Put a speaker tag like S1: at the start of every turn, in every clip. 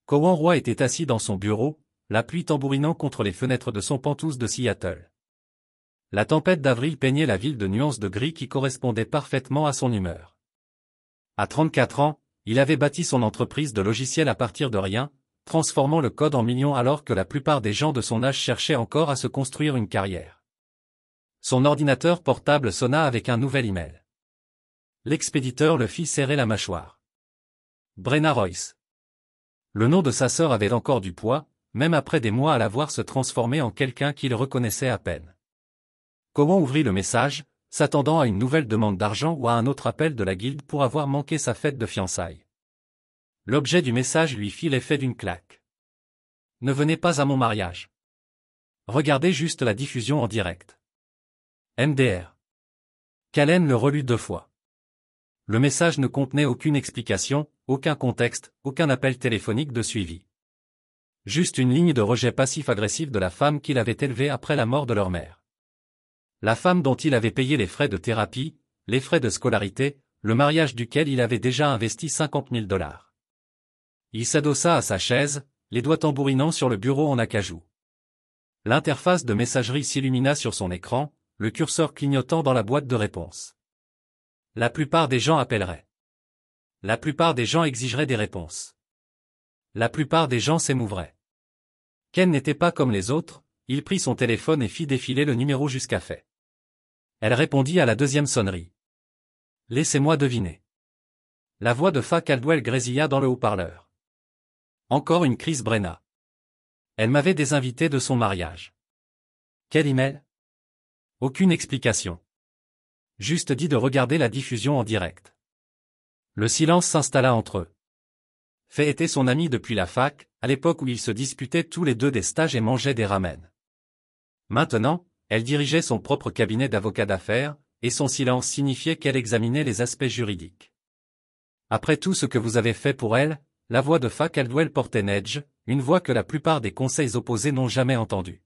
S1: Cowan Roy était assis dans son bureau, la pluie tambourinant contre les fenêtres de son penthouse de Seattle. La tempête d'avril peignait la ville de nuances de gris qui correspondaient parfaitement à son humeur. À 34 ans, il avait bâti son entreprise de logiciels à partir de rien, transformant le code en millions alors que la plupart des gens de son âge cherchaient encore à se construire une carrière. Son ordinateur portable sonna avec un nouvel email. L'expéditeur le fit serrer la mâchoire. Brenna Royce. Le nom de sa sœur avait encore du poids, même après des mois à la voir se transformer en quelqu'un qu'il reconnaissait à peine. Cowan ouvrit le message, s'attendant à une nouvelle demande d'argent ou à un autre appel de la guilde pour avoir manqué sa fête de fiançailles. L'objet du message lui fit l'effet d'une claque. Ne venez pas à mon mariage. Regardez juste la diffusion en direct. MDR. Callen le relut 2 fois. Le message ne contenait aucune explication, aucun contexte, aucun appel téléphonique de suivi. Juste une ligne de rejet passif-agressif de la femme qu'il avait élevée après la mort de leur mère. La femme dont il avait payé les frais de thérapie, les frais de scolarité, le mariage duquel il avait déjà investi 50 000 $. Il s'adossa à sa chaise, les doigts tambourinant sur le bureau en acajou. L'interface de messagerie s'illumina sur son écran, le curseur clignotant dans la boîte de réponse. La plupart des gens appelleraient. La plupart des gens exigeraient des réponses. La plupart des gens s'émouvraient. Ken n'était pas comme les autres, il prit son téléphone et fit défiler le numéro jusqu'à fait. Elle répondit à la 2e sonnerie. Laissez-moi deviner. La voix de Fa Caldwell grésilla dans le haut-parleur. Encore une crise Brenna. Elle m'avait désinvité de son mariage. Quel email? Aucune explication. Juste dit de regarder la diffusion en direct. Le silence s'installa entre eux. Faye était son ami depuis la fac, à l'époque où ils se disputaient tous les deux des stages et mangeaient des ramen. Maintenant, elle dirigeait son propre cabinet d'avocat d'affaires, et son silence signifiait qu'elle examinait les aspects juridiques. Après tout ce que vous avez fait pour elle, la voix de Fa Caldwell portait Nedge, une voix que la plupart des conseils opposés n'ont jamais entendue.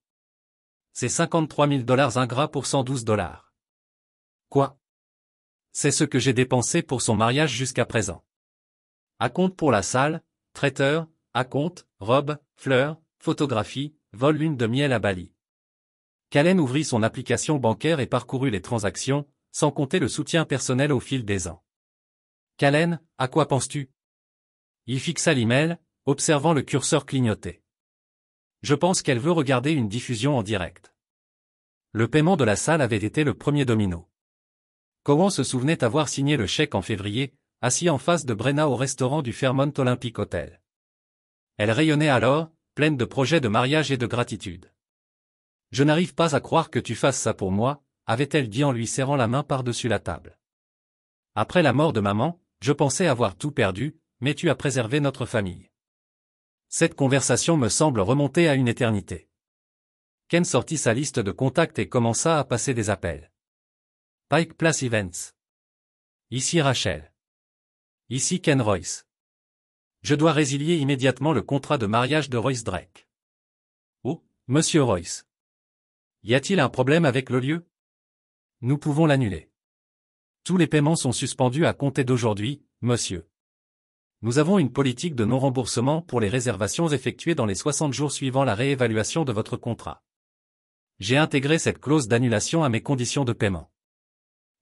S1: C'est 53 000 $ ingrats pour 112 $. Quoi? C'est ce que j'ai dépensé pour son mariage jusqu'à présent. Acompte pour la salle, traiteur, acompte, robe, fleurs, photographie, vol lune de miel à Bali. Callen ouvrit son application bancaire et parcourut les transactions, sans compter le soutien personnel au fil des ans. Callen, à quoi penses-tu? Il fixa l'email, observant le curseur clignoter. Je pense qu'elle veut regarder une diffusion en direct. Le paiement de la salle avait été le premier domino. Cowan se souvenait avoir signé le chèque en février, assis en face de Brenna au restaurant du Fairmont Olympic Hotel. Elle rayonnait alors, pleine de projets de mariage et de gratitude. « Je n'arrive pas à croire que tu fasses ça pour moi », avait-elle dit en lui serrant la main par-dessus la table. « Après la mort de maman, je pensais avoir tout perdu, mais tu as préservé notre famille. » Cette conversation me semble remonter à une éternité. Ken sortit sa liste de contacts et commença à passer des appels. Pike Place Events. Ici Rachel. Ici Ken Royce. Je dois résilier immédiatement le contrat de mariage de Royce Drake. Oh, Monsieur Royce. Y a-t-il un problème avec le lieu? Nous pouvons l'annuler. Tous les paiements sont suspendus à compter d'aujourd'hui, monsieur. Nous avons une politique de non-remboursement pour les réservations effectuées dans les 60 jours suivant la réévaluation de votre contrat. J'ai intégré cette clause d'annulation à mes conditions de paiement.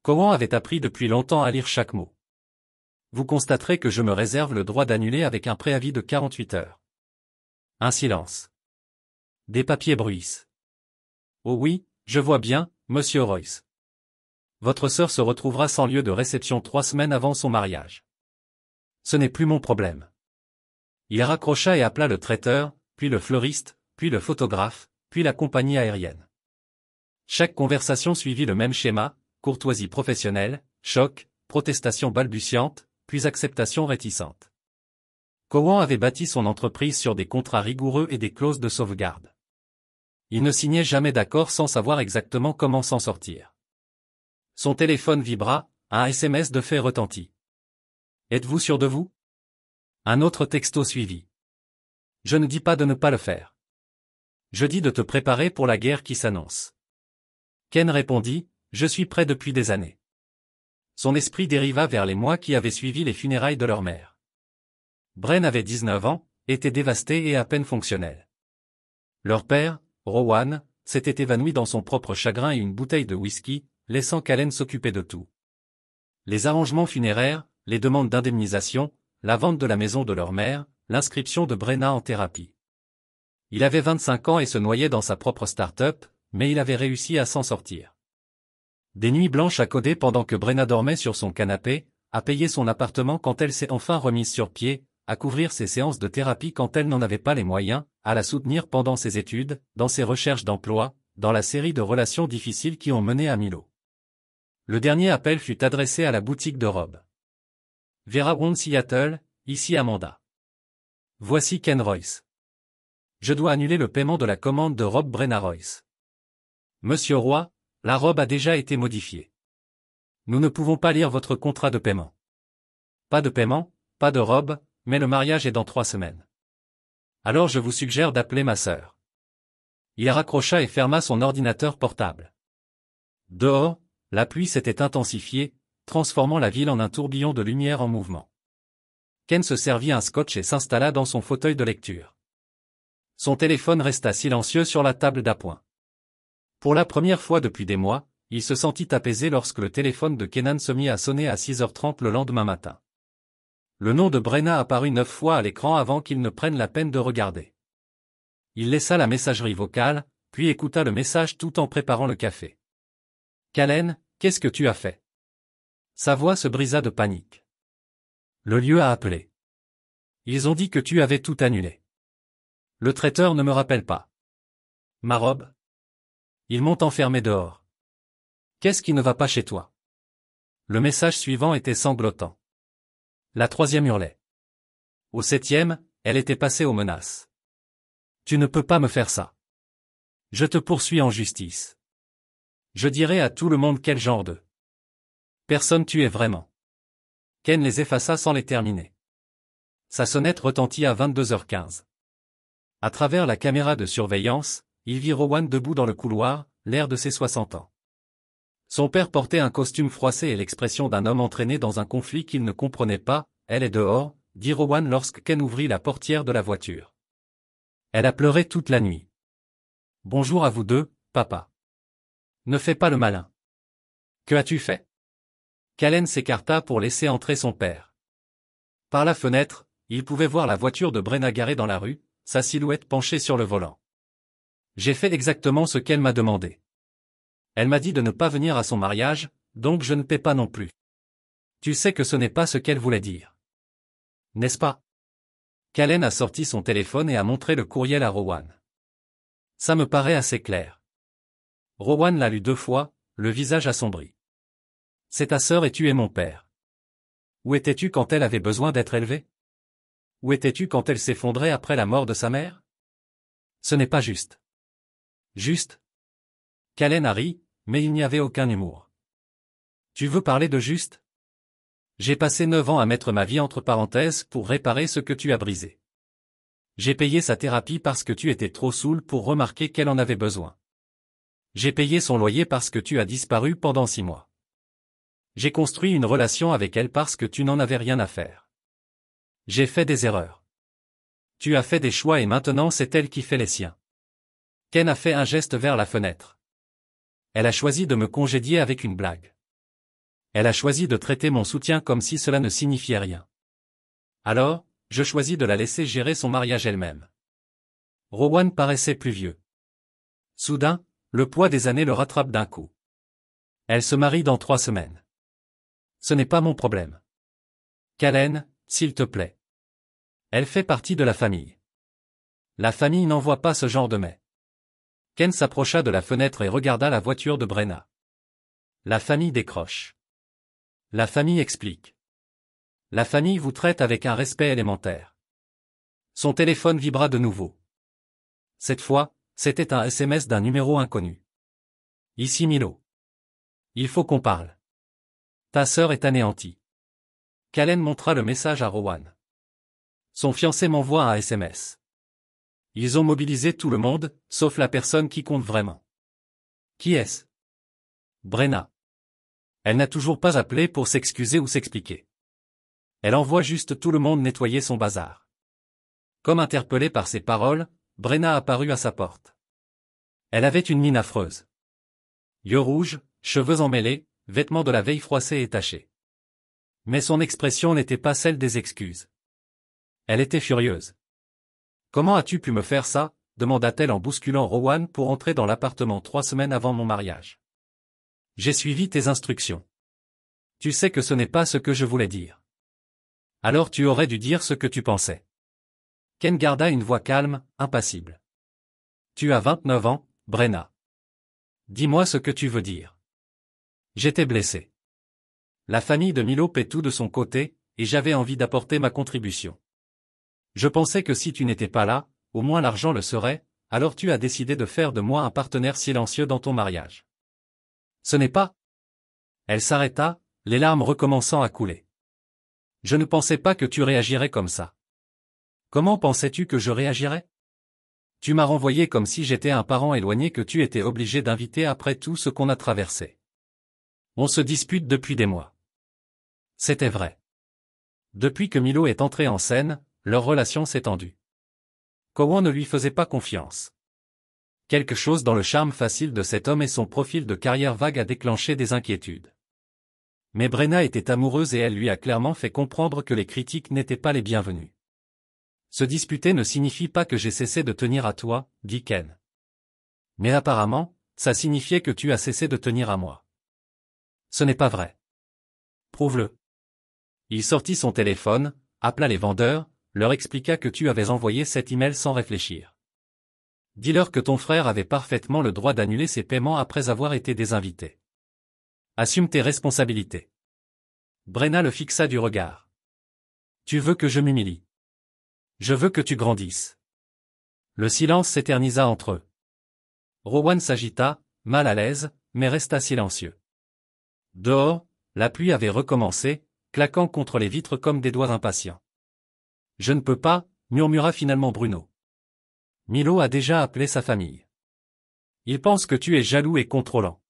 S1: Cowan avait appris depuis longtemps à lire chaque mot. Vous constaterez que je me réserve le droit d'annuler avec un préavis de 48 heures. Un silence. Des papiers bruissent. Oh oui, je vois bien, monsieur Royce. Votre sœur se retrouvera sans lieu de réception 3 semaines avant son mariage. Ce n'est plus mon problème. Il raccrocha et appela le traiteur, puis le fleuriste, puis le photographe, puis la compagnie aérienne. Chaque conversation suivit le même schéma, courtoisie professionnelle, choc, protestation balbutiante, puis acceptation réticente. Cowan avait bâti son entreprise sur des contrats rigoureux et des clauses de sauvegarde. Il ne signait jamais d'accord sans savoir exactement comment s'en sortir. Son téléphone vibra, un SMS de Faye retentit. Êtes-vous sûr de vous? Un autre texto suivit. Je ne dis pas de ne pas le faire. Je dis de te préparer pour la guerre qui s'annonce. Ken répondit, je suis prêt depuis des années. Son esprit dériva vers les mois qui avaient suivi les funérailles de leur mère. Bren avait 19 ans, était dévastée et à peine fonctionnelle. Leur père, Rowan, s'était évanoui dans son propre chagrin et une bouteille de whisky, laissant Callen s'occuper de tout. Les arrangements funéraires, les demandes d'indemnisation, la vente de la maison de leur mère, l'inscription de Brenna en thérapie. Il avait 25 ans et se noyait dans sa propre start-up, mais il avait réussi à s'en sortir. Des nuits blanches à coder pendant que Brenna dormait sur son canapé, à payer son appartement quand elle s'est enfin remise sur pied, à couvrir ses séances de thérapie quand elle n'en avait pas les moyens, à la soutenir pendant ses études, dans ses recherches d'emploi, dans la série de relations difficiles qui ont mené à Milo. Le dernier appel fut adressé à la boutique de robes. Vera Wong Seattle, ici Amanda. Voici Ken Royce. Je dois annuler le paiement de la commande de robe Brenna Royce. Monsieur Roy, la robe a déjà été modifiée. Nous ne pouvons pas lire votre contrat de paiement. Pas de paiement, pas de robe, mais le mariage est dans 3 semaines. Alors je vous suggère d'appeler ma sœur. Il raccrocha et ferma son ordinateur portable. Dehors, la pluie s'était intensifiée, transformant la ville en un tourbillon de lumière en mouvement. Ken se servit un scotch et s'installa dans son fauteuil de lecture. Son téléphone resta silencieux sur la table d'appoint. Pour la première fois depuis des mois, il se sentit apaisé lorsque le téléphone de Kenan se mit à sonner à 6h30 le lendemain matin. Le nom de Brenna apparut 9 fois à l'écran avant qu'il ne prenne la peine de regarder. Il laissa la messagerie vocale, puis écouta le message tout en préparant le café. « Callen, qu'est-ce que tu as fait ?» Sa voix se brisa de panique. « Le lieu a appelé. Ils ont dit que tu avais tout annulé. Le traiteur ne me rappelle pas. Ma robe ? Ils m'ont enfermé dehors. Qu'est-ce qui ne va pas chez toi ?» Le message suivant était sanglotant. La 3e hurlait. Au 7e, elle était passée aux menaces. « Tu ne peux pas me faire ça. Je te poursuis en justice. Je dirai à tout le monde quel genre de personne tu es vraiment. » Ken les effaça sans les terminer. Sa sonnette retentit à 22h15. À travers la caméra de surveillance, il vit Rowan debout dans le couloir, l'air de ses 60 ans. Son père portait un costume froissé et l'expression d'un homme entraîné dans un conflit qu'il ne comprenait pas. « Elle est dehors », dit Rowan lorsque Ken ouvrit la portière de la voiture. Elle a pleuré toute la nuit. « Bonjour à vous deux, papa. Ne fais pas le malin. Que as-tu fait ?» Callen s'écarta pour laisser entrer son père. Par la fenêtre, il pouvait voir la voiture de Brenna garée dans la rue, sa silhouette penchée sur le volant. « J'ai fait exactement ce qu'elle m'a demandé. Elle m'a dit de ne pas venir à son mariage, donc je ne paie pas non plus. Tu sais que ce n'est pas ce qu'elle voulait dire. N'est-ce pas ?» Callen a sorti son téléphone et a montré le courriel à Rowan. « Ça me paraît assez clair. » Rowan l'a lu 2 fois, le visage assombri. « C'est ta sœur et tu es mon père. Où étais-tu quand elle avait besoin d'être élevée? Où étais-tu quand elle s'effondrait après la mort de sa mère? Ce n'est pas juste. » Juste? Callen a ri, mais il n'y avait aucun humour. Tu veux parler de juste? J'ai passé 9 ans à mettre ma vie entre parenthèses pour réparer ce que tu as brisé. J'ai payé sa thérapie parce que tu étais trop saoul pour remarquer qu'elle en avait besoin. J'ai payé son loyer parce que tu as disparu pendant 6 mois. J'ai construit une relation avec elle parce que tu n'en avais rien à faire. J'ai fait des erreurs. Tu as fait des choix et maintenant c'est elle qui fait les siens. Ken a fait un geste vers la fenêtre. Elle a choisi de me congédier avec une blague. Elle a choisi de traiter mon soutien comme si cela ne signifiait rien. Alors, je choisis de la laisser gérer son mariage elle-même. Rowan paraissait plus vieux. Soudain, le poids des années le rattrape d'un coup. Elle se marie dans 3 semaines. Ce n'est pas mon problème. Callen, s'il te plaît. Elle fait partie de la famille. La famille n'envoie pas ce genre de mais. Ken s'approcha de la fenêtre et regarda la voiture de Brenna. La famille décroche. La famille explique. La famille vous traite avec un respect élémentaire. Son téléphone vibra de nouveau. Cette fois, c'était un SMS d'un numéro inconnu. Ici Milo. Il faut qu'on parle. Ta sœur est anéantie. Callen montra le message à Rowan. Son fiancé m'envoie un SMS. Ils ont mobilisé tout le monde, sauf la personne qui compte vraiment. Qui est-ce? Brenna. Elle n'a toujours pas appelé pour s'excuser ou s'expliquer. Elle envoie juste tout le monde nettoyer son bazar. Comme interpellée par ces paroles, Brenna apparut à sa porte. Elle avait une mine affreuse. Yeux rouges, cheveux emmêlés, vêtements de la veille froissés et tachés. Mais son expression n'était pas celle des excuses. Elle était furieuse. « Comment as-tu pu me faire ça ?» demanda-t-elle en bousculant Rowan pour entrer dans l'appartement 3 semaines avant mon mariage. « J'ai suivi tes instructions. Tu sais que ce n'est pas ce que je voulais dire. Alors tu aurais dû dire ce que tu pensais. » Ken garda une voix calme, impassible. « Tu as 29 ans, Brenna. Dis-moi ce que tu veux dire. » J'étais blessé. La famille de Milo paie tout de son côté, et j'avais envie d'apporter ma contribution. Je pensais que si tu n'étais pas là, au moins l'argent le serait, alors tu as décidé de faire de moi un partenaire silencieux dans ton mariage. Ce n'est pas... Elle s'arrêta, les larmes recommençant à couler. Je ne pensais pas que tu réagirais comme ça. Comment pensais-tu que je réagirais? Tu m'as renvoyé comme si j'étais un parent éloigné que tu étais obligé d'inviter après tout ce qu'on a traversé. On se dispute depuis des mois. C'était vrai. Depuis que Milo est entré en scène, leur relation s'est tendue. Cowan ne lui faisait pas confiance. Quelque chose dans le charme facile de cet homme et son profil de carrière vague a déclenché des inquiétudes. Mais Brenna était amoureuse et elle lui a clairement fait comprendre que les critiques n'étaient pas les bienvenues. Se disputer ne signifie pas que j'ai cessé de tenir à toi, dit Ken. Mais apparemment, ça signifiait que tu as cessé de tenir à moi. Ce n'est pas vrai. Prouve-le. Il sortit son téléphone, appela les vendeurs, leur expliqua que tu avais envoyé cet email sans réfléchir. Dis-leur que ton frère avait parfaitement le droit d'annuler ses paiements après avoir été désinvité. Assume tes responsabilités. Brenna le fixa du regard. Tu veux que je m'humilie? Je veux que tu grandisses. Le silence s'éternisa entre eux. Rowan s'agita, mal à l'aise, mais resta silencieux. Dehors, la pluie avait recommencé, claquant contre les vitres comme des doigts impatients. Je ne peux pas, murmura finalement Bruno. Milo a déjà appelé sa famille. Ils pensent que tu es jaloux et contrôlant.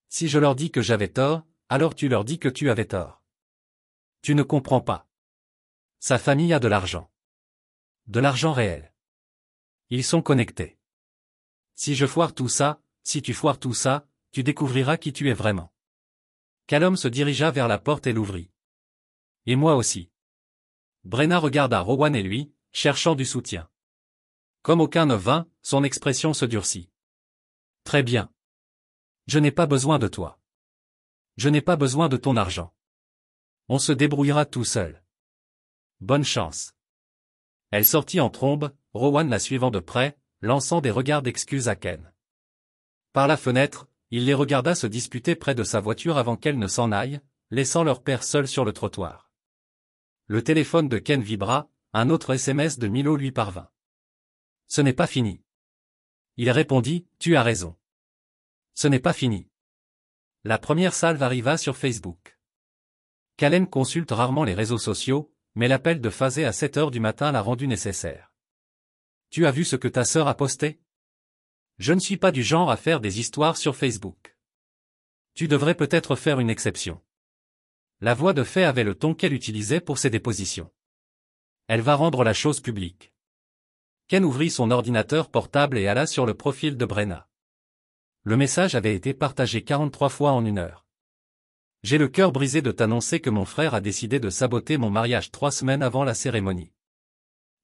S1: Si je leur dis que j'avais tort, alors tu leur dis que tu avais tort. Tu ne comprends pas. Sa famille a de l'argent. De l'argent réel. Ils sont connectés. Si je foire tout ça, si tu foires tout ça, tu découvriras qui tu es vraiment. Callum se dirigea vers la porte et l'ouvrit. Et moi aussi. Brenna regarda Rowan et lui, cherchant du soutien. Comme aucun ne vint, son expression se durcit. Très bien. Je n'ai pas besoin de toi. Je n'ai pas besoin de ton argent. On se débrouillera tout seul. Bonne chance. Elle sortit en trombe, Rowan la suivant de près, lançant des regards d'excuses à Ken. Par la fenêtre, il les regarda se disputer près de sa voiture avant qu'elle ne s'en aille, laissant leur père seul sur le trottoir. Le téléphone de Ken vibra, un autre SMS de Milo lui parvint. Ce n'est pas fini. Il répondit, tu as raison. Ce n'est pas fini. La première salve arriva sur Facebook. Kalem consulte rarement les réseaux sociaux, mais l'appel de Fazé à 7 heures du matin l'a rendu nécessaire. Tu as vu ce que ta sœur a posté? Je ne suis pas du genre à faire des histoires sur Facebook. Tu devrais peut-être faire une exception. La voix de Faye avait le ton qu'elle utilisait pour ses dépositions. Elle va rendre la chose publique. Ken ouvrit son ordinateur portable et alla sur le profil de Brenna. Le message avait été partagé 43 fois en 1 heure. J'ai le cœur brisé de t'annoncer que mon frère a décidé de saboter mon mariage 3 semaines avant la cérémonie.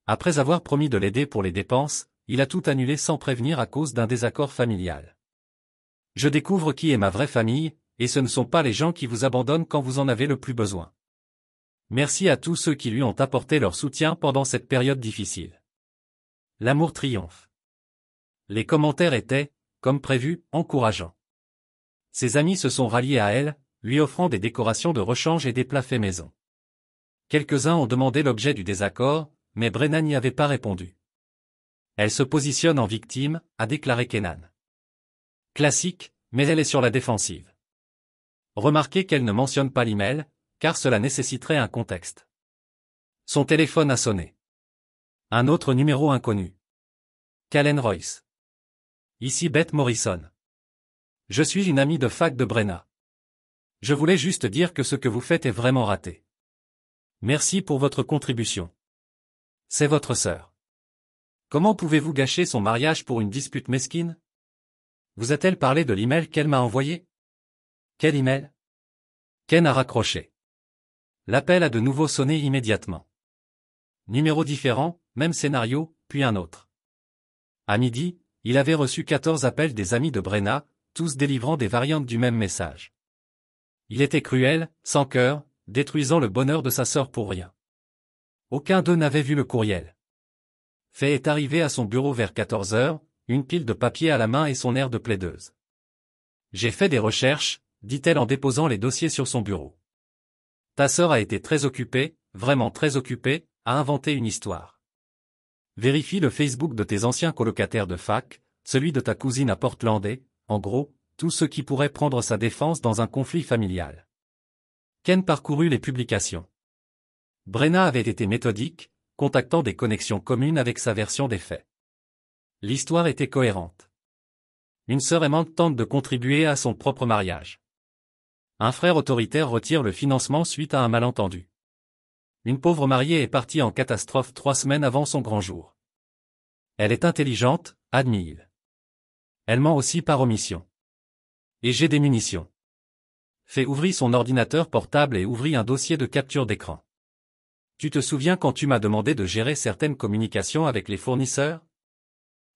S1: Après avoir promis de l'aider pour les dépenses, il a tout annulé sans prévenir à cause d'un désaccord familial. Je découvre qui est ma vraie famille, et ce ne sont pas les gens qui vous abandonnent quand vous en avez le plus besoin. Merci à tous ceux qui lui ont apporté leur soutien pendant cette période difficile. L'amour triomphe. Les commentaires étaient, comme prévu, encourageants. Ses amis se sont ralliés à elle, lui offrant des décorations de rechange et des plats faits maison. Quelques-uns ont demandé l'objet du désaccord, mais Brenna n'y avait pas répondu. Elle se positionne en victime, a déclaré Kenan. Classique, mais elle est sur la défensive. Remarquez qu'elle ne mentionne pas l'email, car cela nécessiterait un contexte. Son téléphone a sonné. Un autre numéro inconnu. Callen Royce. Ici Beth Morrison. Je suis une amie de fac de Brenna. Je voulais juste dire que ce que vous faites est vraiment raté. Merci pour votre contribution. C'est votre sœur. Comment pouvez-vous gâcher son mariage pour une dispute mesquine? Vous a-t-elle parlé de l'email qu'elle m'a envoyé? Quel email? Ken a raccroché. L'appel a de nouveau sonné immédiatement. Numéro différent, même scénario, puis un autre. À midi, il avait reçu 14 appels des amis de Brenna, tous délivrant des variantes du même message. Il était cruel, sans cœur, détruisant le bonheur de sa sœur pour rien. Aucun d'eux n'avait vu le courriel. Faye est arrivé à son bureau vers 14 heures, une pile de papier à la main et son air de plaideuse. J'ai fait des recherches, dit-elle en déposant les dossiers sur son bureau. Ta sœur a été très occupée, vraiment très occupée, à inventer une histoire. Vérifie le Facebook de tes anciens colocataires de fac, celui de ta cousine à Portland et, en gros, tout ce qui pourrait prendre sa défense dans un conflit familial. Ken parcourut les publications. Brenna avait été méthodique, contactant des connexions communes avec sa version des faits. L'histoire était cohérente. Une sœur aimante tente de contribuer à son propre mariage. Un frère autoritaire retire le financement suite à un malentendu. Une pauvre mariée est partie en catastrophe 3 semaines avant son grand jour. Elle est intelligente, admire. Elle ment aussi par omission. Et j'ai des munitions. Faye ouvrit son ordinateur portable et ouvrit un dossier de capture d'écran. Tu te souviens quand tu m'as demandé de gérer certaines communications avec les fournisseurs?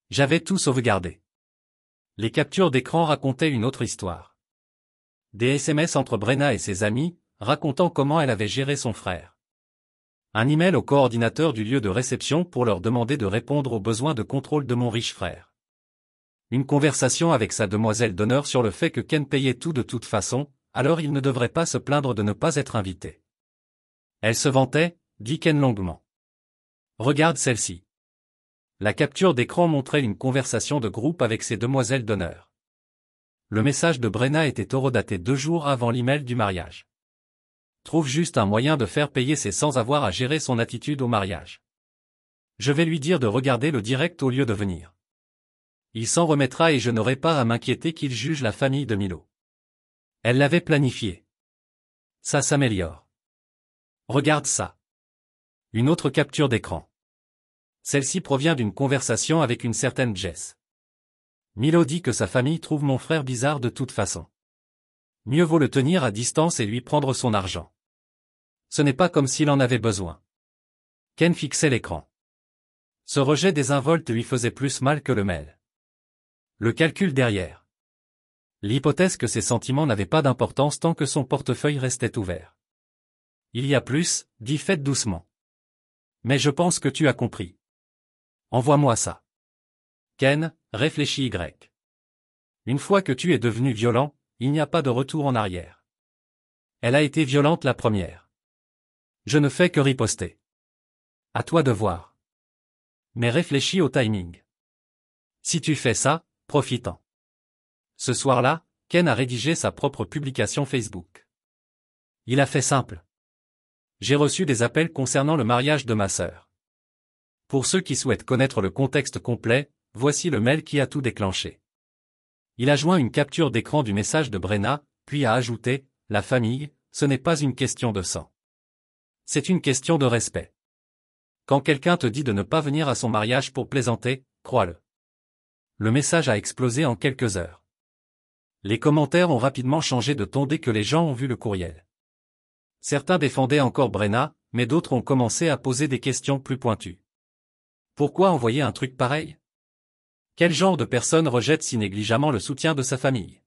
S1: J'avais tout sauvegardé. Les captures d'écran racontaient une autre histoire. Des SMS entre Brenna et ses amis, racontant comment elle avait géré son frère. Un email au coordinateur du lieu de réception pour leur demander de répondre aux besoins de contrôle de mon riche frère. Une conversation avec sa demoiselle d'honneur sur le fait que Ken payait tout de toute façon, alors il ne devrait pas se plaindre de ne pas être invité. Elle se vantait, dit Ken longuement. Regarde celle-ci. La capture d'écran montrait une conversation de groupe avec ses demoiselles d'honneur. Le message de Brenna était horodaté 2 jours avant l'email du mariage. Trouve juste un moyen de faire payer ses sans avoir à gérer son attitude au mariage. Je vais lui dire de regarder le direct au lieu de venir. Il s'en remettra et je n'aurai pas à m'inquiéter qu'il juge la famille de Milo. Elle l'avait planifié. Ça s'améliore. Regarde ça. Une autre capture d'écran. Celle-ci provient d'une conversation avec une certaine Jess. Milo dit que sa famille trouve mon frère bizarre de toute façon. Mieux vaut le tenir à distance et lui prendre son argent. Ce n'est pas comme s'il en avait besoin. Ken fixait l'écran. Ce rejet désinvolte lui faisait plus mal que le mail. Le calcul derrière. L'hypothèse que ses sentiments n'avaient pas d'importance tant que son portefeuille restait ouvert. Il y a plus, dit Faye doucement. Mais je pense que tu as compris. Envoie-moi ça. Ken, réfléchit Y. Une fois que tu es devenu violent, il n'y a pas de retour en arrière. Elle a été violente la première. Je ne fais que riposter. À toi de voir. Mais réfléchis au timing. Si tu fais ça, profitant. Ce soir-là, Ken a rédigé sa propre publication Facebook. Il a fait simple. J'ai reçu des appels concernant le mariage de ma sœur. Pour ceux qui souhaitent connaître le contexte complet, voici le mail qui a tout déclenché. Il a joint une capture d'écran du message de Brenna, puis a ajouté, « La famille, ce n'est pas une question de sang. C'est une question de respect. Quand quelqu'un te dit de ne pas venir à son mariage pour plaisanter, crois-le. » Le message a explosé en quelques heures. Les commentaires ont rapidement changé de ton dès que les gens ont vu le courriel. Certains défendaient encore Brenna, mais d'autres ont commencé à poser des questions plus pointues. Pourquoi envoyer un truc pareil? Quel genre de personne rejette si négligemment le soutien de sa famille?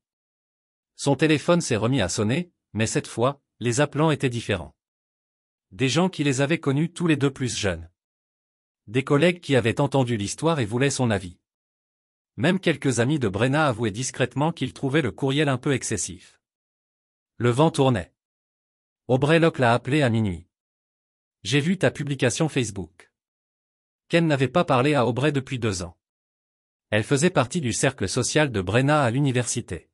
S1: Son téléphone s'est remis à sonner, mais cette fois, les appelants étaient différents. Des gens qui les avaient connus tous les deux plus jeunes. Des collègues qui avaient entendu l'histoire et voulaient son avis. Même quelques amis de Brenna avouaient discrètement qu'ils trouvaient le courriel un peu excessif. Le vent tournait. Aubrey Locke l'a appelé à minuit. J'ai vu ta publication Facebook. Ken n'avait pas parlé à Aubrey depuis 2 ans. Elle faisait partie du cercle social de Brenna à l'université.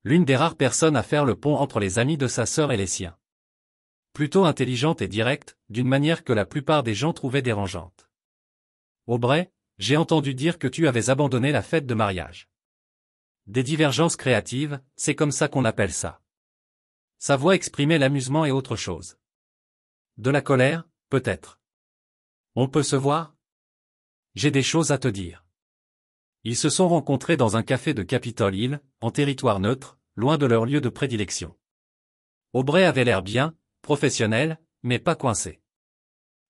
S1: L'une des rares personnes à faire le pont entre les amis de sa sœur et les siens. Plutôt intelligente et directe, d'une manière que la plupart des gens trouvaient dérangeante. Aubrey, j'ai entendu dire que tu avais abandonné la fête de mariage. Des divergences créatives, c'est comme ça qu'on appelle ça. Sa voix exprimait l'amusement et autre chose. De la colère, peut-être. On peut se voir? J'ai des choses à te dire. Ils se sont rencontrés dans un café de Capitol Hill, en territoire neutre, loin de leur lieu de prédilection. Aubrey avait l'air bien, professionnel, mais pas coincé.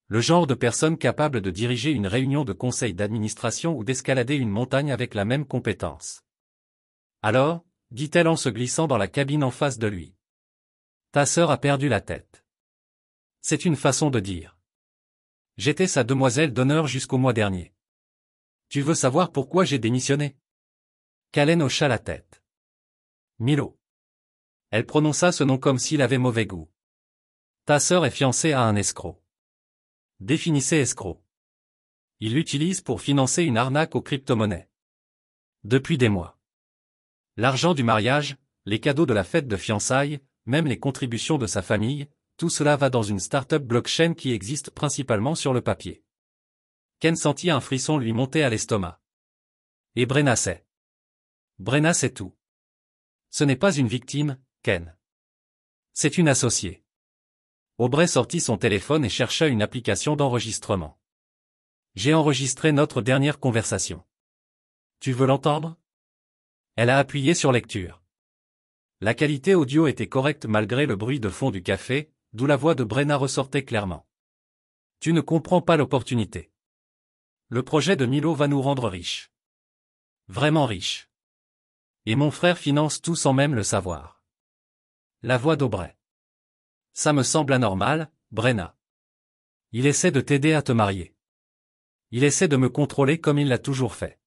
S1: Le genre de personne capable de diriger une réunion de conseil d'administration ou d'escalader une montagne avec la même compétence. Alors, dit-elle en se glissant dans la cabine en face de lui. Ta sœur a perdu la tête. C'est une façon de dire. J'étais sa demoiselle d'honneur jusqu'au mois dernier. Tu veux savoir pourquoi j'ai démissionné? Callen hocha la tête. Milo. Elle prononça ce nom comme s'il avait mauvais goût. Ta sœur est fiancée à un escroc. Définissez escroc. Il l'utilise pour financer une arnaque aux crypto-monnaies. Depuis des mois. L'argent du mariage, les cadeaux de la fête de fiançailles, même les contributions de sa famille, tout cela va dans une start-up blockchain qui existe principalement sur le papier. Ken sentit un frisson lui monter à l'estomac. Et Brenna sait. Brenna sait tout. Ce n'est pas une victime, Ken. C'est une associée. Aubrey sortit son téléphone et chercha une application d'enregistrement. J'ai enregistré notre dernière conversation. Tu veux l'entendre? Elle a appuyé sur lecture. La qualité audio était correcte malgré le bruit de fond du café, d'où la voix de Brenna ressortait clairement. Tu ne comprends pas l'opportunité. Le projet de Milo va nous rendre riches. Vraiment riches. Et mon frère finance tout sans même le savoir. La voix d'Aubrey. Ça me semble anormal, Brenna. Il essaie de t'aider à te marier. Il essaie de me contrôler comme il l'a toujours fait.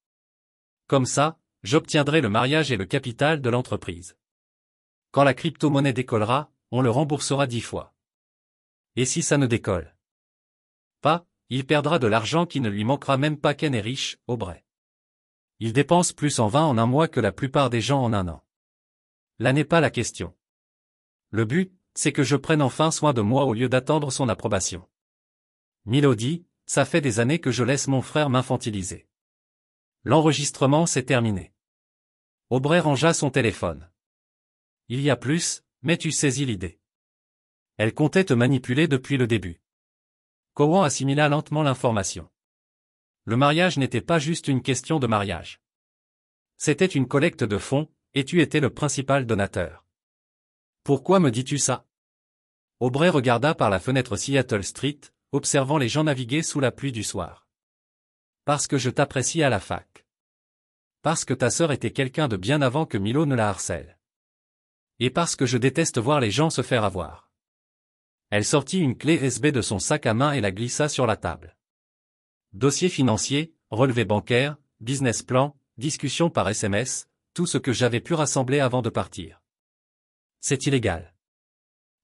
S1: Comme ça, j'obtiendrai le mariage et le capital de l'entreprise. Quand la crypto-monnaie décollera, on le remboursera 10 fois. Et si ça ne décolle pas, il perdra de l'argent qui ne lui manquera même pas. Ken est riche, Aubrey. Il dépense plus en vin en un mois que la plupart des gens en un an. Là n'est pas la question. Le but, c'est que je prenne enfin soin de moi au lieu d'attendre son approbation. Milo dit, ça fait des années que je laisse mon frère m'infantiliser. L'enregistrement s'est terminé. Aubrey rangea son téléphone. Il y a plus, mais tu saisis l'idée. Elle comptait te manipuler depuis le début. Cowan assimila lentement l'information. Le mariage n'était pas juste une question de mariage. C'était une collecte de fonds, et tu étais le principal donateur. Pourquoi me dis-tu ça? Aubrey regarda par la fenêtre Seattle Street, observant les gens naviguer sous la pluie du soir. Parce que je t'apprécie à la fac. Parce que ta sœur était quelqu'un de bien avant que Milo ne la harcèle. Et parce que je déteste voir les gens se faire avoir. Elle sortit une clé USB de son sac à main et la glissa sur la table. Dossier financier, relevé bancaire, business plan, discussion par SMS, tout ce que j'avais pu rassembler avant de partir. C'est illégal.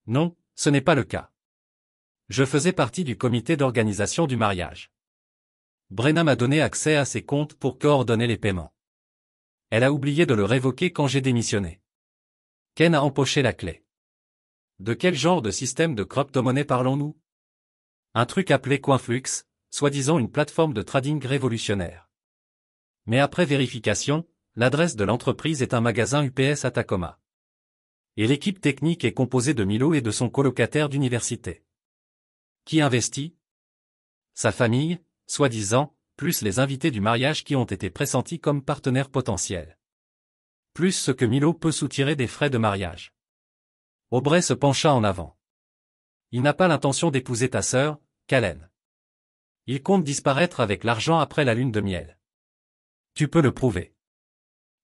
S1: Non, ce n'est pas le cas. Je faisais partie du comité d'organisation du mariage. Brenna m'a donné accès à ses comptes pour coordonner les paiements. Elle a oublié de le révoquer quand j'ai démissionné. Ken a empoché la clé. De quel genre de système de crypto-monnaie parlons-nous? Un truc appelé Coinflux, soi-disant une plateforme de trading révolutionnaire. Mais après vérification, l'adresse de l'entreprise est un magasin UPS à Tacoma. Et l'équipe technique est composée de Milo et de son colocataire d'université. Qui investit? Sa famille, soi-disant, plus les invités du mariage qui ont été pressentis comme partenaires potentiels. Plus ce que Milo peut soutirer des frais de mariage. Aubrey se pencha en avant. Il n'a pas l'intention d'épouser ta sœur, Callen. Il compte disparaître avec l'argent après la lune de miel. Tu peux le prouver.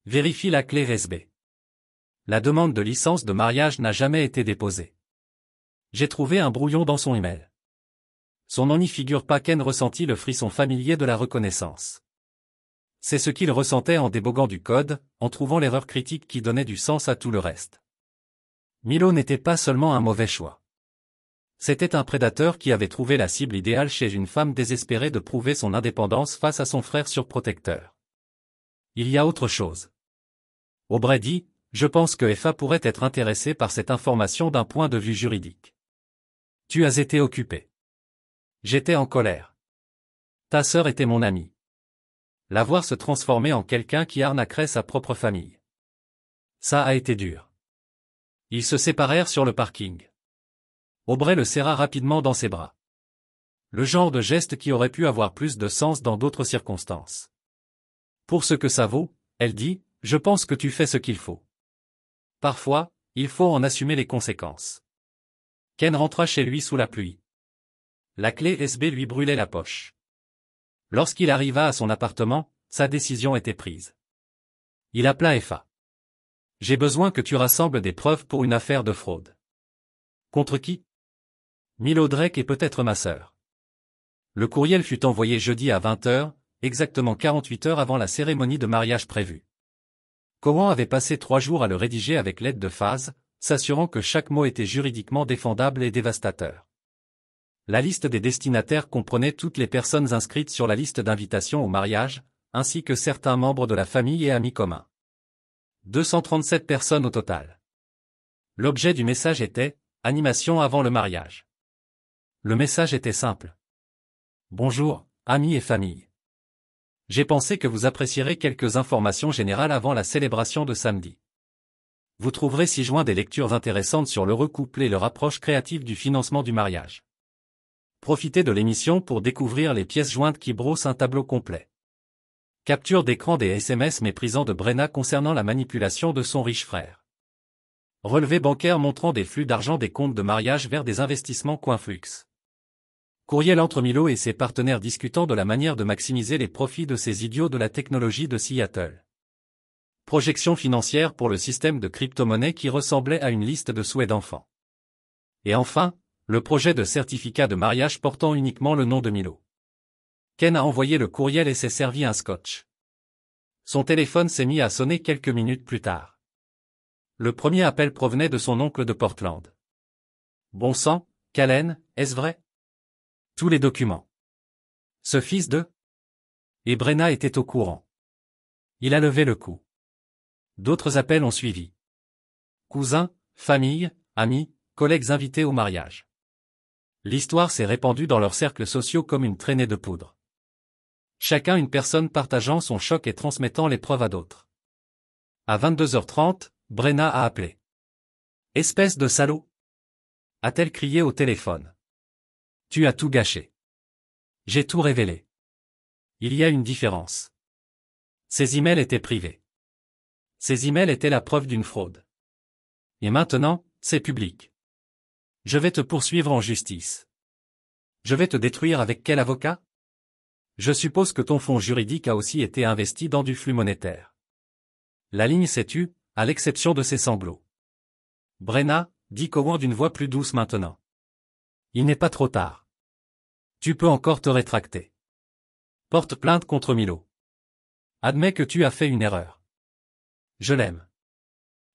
S1: Vérifie la clé USB. La demande de licence de mariage n'a jamais été déposée. J'ai trouvé un brouillon dans son email. Son nom n'y figure pas. Ken ressentit le frisson familier de la reconnaissance. C'est ce qu'il ressentait en déboguant du code, en trouvant l'erreur critique qui donnait du sens à tout le reste. Milo n'était pas seulement un mauvais choix. C'était un prédateur qui avait trouvé la cible idéale chez une femme désespérée de prouver son indépendance face à son frère surprotecteur. Il y a autre chose. Aubrey dit, je pense que FA pourrait être intéressé par cette information d'un point de vue juridique. Tu as été occupé. J'étais en colère. Ta sœur était mon amie. La voir se transformer en quelqu'un qui arnaquerait sa propre famille. Ça a été dur. Ils se séparèrent sur le parking. Aubrey le serra rapidement dans ses bras. Le genre de geste qui aurait pu avoir plus de sens dans d'autres circonstances. Pour ce que ça vaut, elle dit, je pense que tu fais ce qu'il faut. Parfois, il faut en assumer les conséquences. Ken rentra chez lui sous la pluie. La clé USB lui brûlait la poche. Lorsqu'il arriva à son appartement, sa décision était prise. Il appela FA. J'ai besoin que tu rassembles des preuves pour une affaire de fraude. Contre qui? Milo Drake et peut-être ma sœur. Le courriel fut envoyé jeudi à 20 h, exactement 48 heures avant la cérémonie de mariage prévue. Cowan avait passé 3 jours à le rédiger avec l'aide de Phase, s'assurant que chaque mot était juridiquement défendable et dévastateur. La liste des destinataires comprenait toutes les personnes inscrites sur la liste d'invitation au mariage, ainsi que certains membres de la famille et amis communs. 237 personnes au total. L'objet du message était « Animation avant le mariage ». Le message était simple. Bonjour, amis et famille. J'ai pensé que vous apprécierez quelques informations générales avant la célébration de samedi. Vous trouverez ci-joint des lectures intéressantes sur l'heureux couple et leur approche créative du financement du mariage. Profitez de l'émission pour découvrir les pièces jointes qui brossent un tableau complet. Capture d'écran des SMS méprisants de Brenna concernant la manipulation de son riche frère. Relevé bancaire montrant des flux d'argent des comptes de mariage vers des investissements Coinflux. Courriel entre Milo et ses partenaires discutant de la manière de maximiser les profits de ces idiots de la technologie de Seattle. Projection financière pour le système de crypto-monnaie qui ressemblait à une liste de souhaits d'enfants. Et enfin, le projet de certificat de mariage portant uniquement le nom de Milo. Ken a envoyé le courriel et s'est servi un scotch. Son téléphone s'est mis à sonner quelques minutes plus tard. Le premier appel provenait de son oncle de Portland. Bon sang, Callen, est-ce vrai? Tous les documents. Ce fils de... Et Brenna était au courant. Il a levé le cou. D'autres appels ont suivi. Cousins, famille, amis, collègues invités au mariage. L'histoire s'est répandue dans leurs cercles sociaux comme une traînée de poudre. Chacun une personne partageant son choc et transmettant les preuves à d'autres. À 22h30, Brenna a appelé. « Espèce de salaud !» a-t-elle crié au téléphone. « Tu as tout gâché. J'ai tout révélé. Il y a une différence. » Ces emails étaient privés. Ces emails étaient la preuve d'une fraude. Et maintenant, c'est public. Je vais te poursuivre en justice. Je vais te détruire avec quel avocat? Je suppose que ton fonds juridique a aussi été investi dans du flux monétaire. La ligne s'est tue, à l'exception de ses sanglots. Brenna, dit Cowan d'une voix plus douce maintenant. Il n'est pas trop tard. Tu peux encore te rétracter. Porte plainte contre Milo. Admets que tu as fait une erreur. Je l'aime.